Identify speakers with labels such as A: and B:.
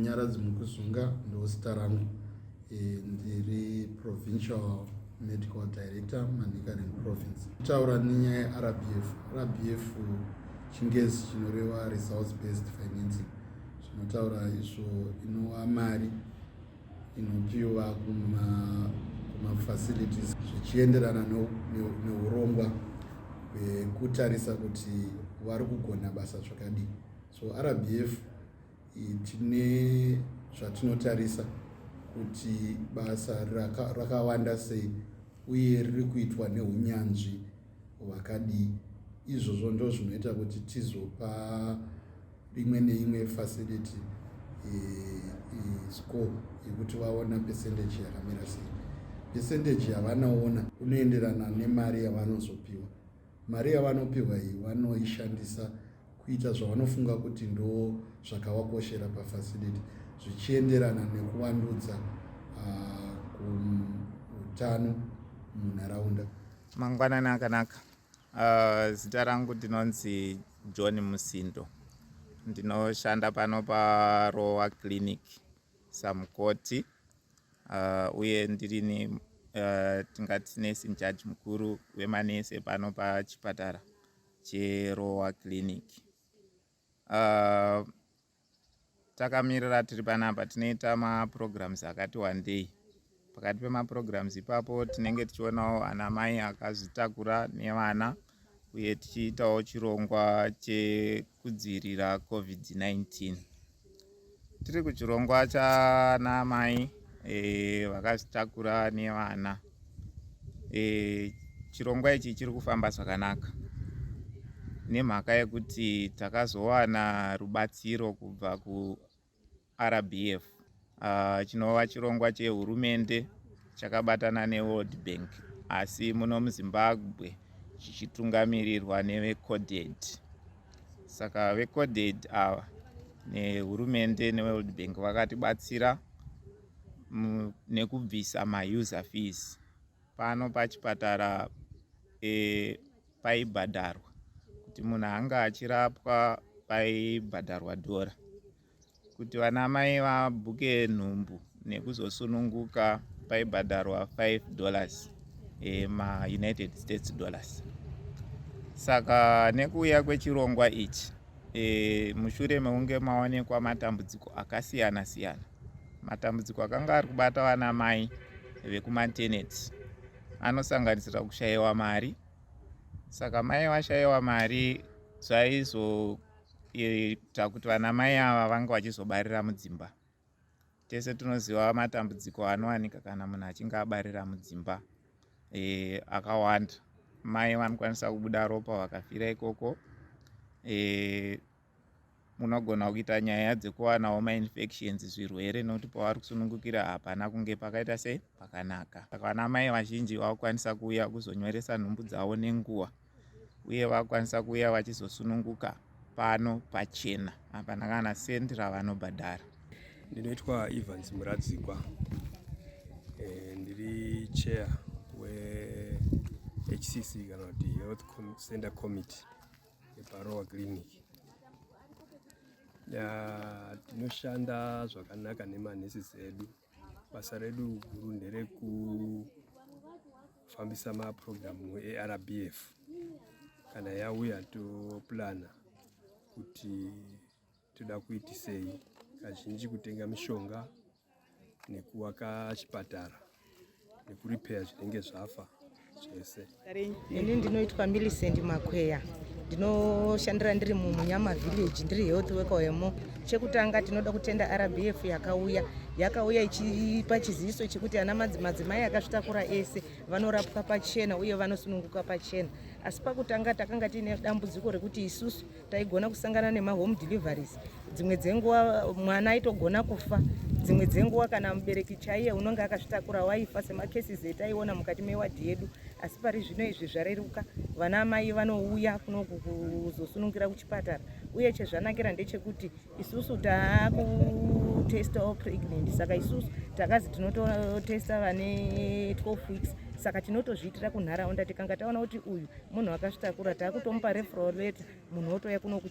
A: Munyaradzi Mukuzunga ndozita rangu. Ndiri Provincial Medical Director Manicaland Province. Taura nenyaya yeRBF. RBF chingezi chinoreva Results Based Financing. Zvinotaura izvo inova mari inopiwa kumafacilities zvichienderana neurongwa hwekutarisa kuti vari kugona basa zvakadii. So RBF tine zvatinotarisa kuti basa rakawanda sei uye riri kuitwa neunyanzvi hwakadii. Izvozvo ndo zvinoita kuti tizopa rimwe neimwe facility score yekuti vaona percentage yakamira sei. Percentage yavanoona unoenderana nemari yavanozopiwa. Mari yavanopiwa iyi vanoishandisa kuita zvavanofunga kuti ndo zvakavakoshera pafacility, zvichienderana nekuvandudza kuutano munharaunda.
B: Mangwanani akanaka. Zita rangu ndinonzi John Musindo. Ndinoshanda pano parowa clinic samukoti uye ndiri ni tingati nesi jaji mukuru wemanese pano pachipatara cherowa clinic. Takamirira tiri panapa tinoita maprograms akati wandei. Pakati pemaprograms ipapo tinenge tichionawo anamai akazvitakura nevana uye tichiitawo chirongwa chekudzivirira COVID-19. Tiri kuchirongwa chanamai vakazvitakura nevana. Chirongwa ichi chiri kufamba zvakanaka nemhaka yekuti takazowana rubatsiro kubva kuRBF, chinova chirongwa cheHurumende chakabatana neWorld Bank, asi muno muZimbabwe chichitungamirirwa neveCoded. Saka veCoded ava neHurumende neWorld Bank vakatibatsira nekubvisa mauser fees. Pano pachipatara paibhadharwa kuti munhu anga achirapwa paibhadharwa $1. Kuti vanamai vabhuke nhumbu nekuzosununguka paibhadharwa $5 ma-United States dollars. Saka nekuuya kwechirongwa ichi mushure mekunge maonekwa matambudziko akasiyana siyana. Matambudziko akanga ari kubata vanamai vekumaternity anosanganisira kushayiwa mari. Saka mai vashayiwa mari zvaizoita kuti vanamai ava vanga vachizobarira mudzimba. Tese tunoziva matambudziko anowanika kana munhu achinge abarira mudzimba akawanda. Mai vanokwanisa kubuda ropa vakafira ikoko. Munogona kuita nyaya dzekuwanawo mainfections, zvirwere, nokuti pavari kusunungukira hapana kunge pakaita sei pakanaka. Saka vanamai vazhinji vakukwanisa kuuya kuzonyoresa nhumbu dzavo nenguva uye vakukwanisa kuuya vachizosununguka pano pachena, hapana kana sendi ravanobhadhara.
C: Ndinoitwa Evans Muradzikwa. Ndiri chair weHCC kana kuti Health Center Committee yeparowa clinic. Tinoshanda zvakanaka nemanesi edu. Basa redu guru nderekufambisa maprogramu eRBF. Kana yauya toplana kuti toda kuitisei, kazhinji kutenga mishonga nekuwaka chipatara nekuripeya zvinenge zvafa zvese.
D: Ini ndinoitwa Millicent Makweya. Ndinoshandira ndiri muMunyama village, ndiri health worker wemo. Chekutanga tinoda kutenda RBF yakauya ichipa chiziviso chekuti ana madzimai akazvitakura ese vanorapwa pachena uye vanosununguka pachena. Asi pakutanga takanga tine dambudziko rekuti isusu taigona kusangana nemahome deliveries. Dzimwe dzenguva mwana aitogona kufa. Dzimwe dzenguva kana mubereki chaiye unonga akazvitakura waifa semacases etaiona mukati mewadhi yedu. Asi pari zvino izvi zvareruka, vanamai vanouya kuzosunungira kuchipatara. Uye chezvanakira ndechekuti isusu taakutestawo pregnant. Saka isusu takazi tinototesta vane 12 weeks. Saka tinotozviitira kunharaunda tikanga taona kuti uyu munhu akazvitakura taakutomupa referral letter, munhu otouya kuno